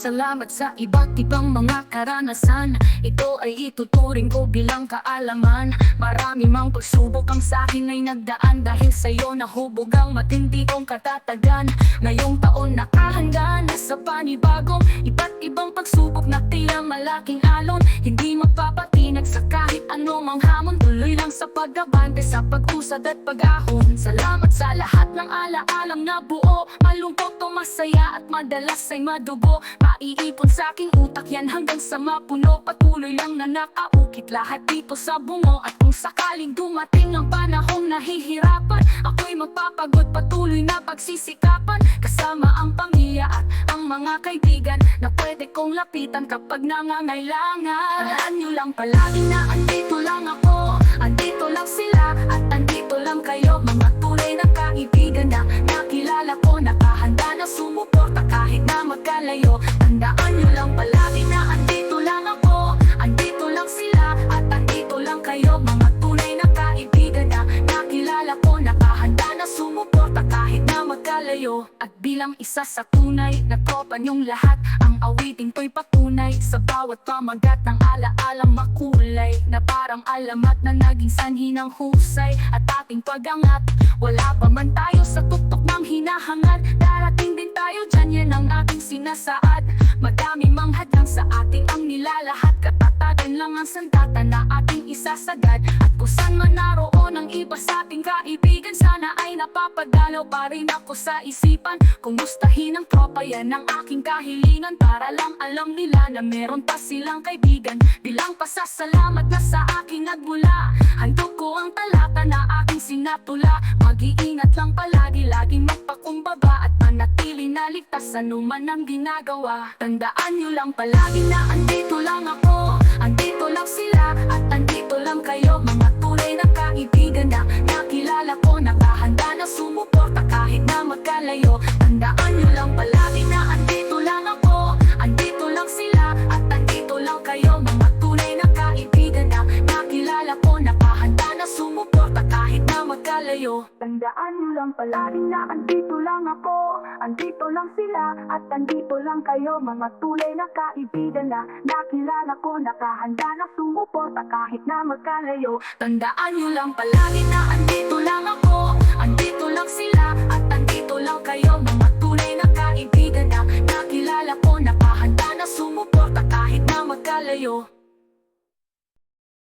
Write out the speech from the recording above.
Salamat sa iba't ibang mga karanasan. Ito ay ituturing ko bilang kaalaman. Marami mang pagsubok ang sa'kin ay nagdaan. Dahil sa'yo nahubog ang matindi kong katatagan. Ngayong taon nakahanda na sa panibagong iba't ibang pagsubok na tila malaking alon. Hindi magpapatinag sa kahit anumang hamon. Tuloy lang sa pagabante, sa pag-usad at pag-ahon. Salamat sa lahat ng alaalang nabuo. Malungkot o masaya at madalas ay madugo. Maiipon sa aking utak yan hanggang sa mapuno. Patuloy lang na nakaukit lahat dito sa bungo. At kung sakaling dumating ang panahong nahihirapan, ako'y magpapagod, patuloy na pagsisikapan. Kasama ang pamilya at ang mga kaibigan na pwede kong lapitan kapag nangangailangan. Tandaan nyo lang palagi na andito lang ako, andito lang sila at andito lang kayo. Mga tunay na kaibigan na nakilala ko, nakahanda na sumuporta kahit na magkalayo. Tandaan nyo lang palagi na andito lang ako, andito lang sila at andito lang kayo. Mga tunay na kaibigan na nakilala ko, nakahanda na sumuporta kahit na magkalayo. At bilang isa sa tunay na tropa niyong lahat, ang awiting ko'y patunay sa bawat pamagat ng alaalang makulay, na parang alamat na naging sanhi ng husay at ating pagangat. Wala pa man tayo sa tuktok ng hinahangad, darating din tayo dyan, yan ang ating sinasaad. Madami mang hadlang sa ating ang nilalahat, katatagan lang ang sandata na ating isasagad. At kung saan man naroon ang iba sa ating kaibigan, sana ay napapadalaw pa rin ako sa isipan. Kumustahin ang tropa, yan ang aking kahilingan, para lang alam nila na meron pa silang kaibigan. Bilang pasasalamat na sa aking nagmula, handog ko ang talata na aking sinatula. Mag-iingat lang palagi, laging magpakumbaba at manatili na ligtas anuman ang ginagawa. Tandaan nyo lang palagi na andito lang ako, andito lang sila at andito lang kayo. Mga tunay na kaibigan na nakilala ko, nakahanda na sumuporta kahit na magkalayo. Tandaan nyo lang palagi na andito lang ako, andito lang sila at andito lang kayo. Mga tunay na kaibigan na nakilala ko, nakahanda na sumuporta kahit na magkalayo. Tandaan nyo lang palagi na andito lang ako, andito lang sila at andito lang kayo. Mga tunay na kaibigan na nakilala ko, nakahanda na sumuporta kahit na magkalayo. Tandaan nyo lang palagi na andito lang ako, andito lang sila at andito lang kayo. Mga tunay na kaibigan na nakilala ko, nakahanda na sumuporta kahit na magkalayo.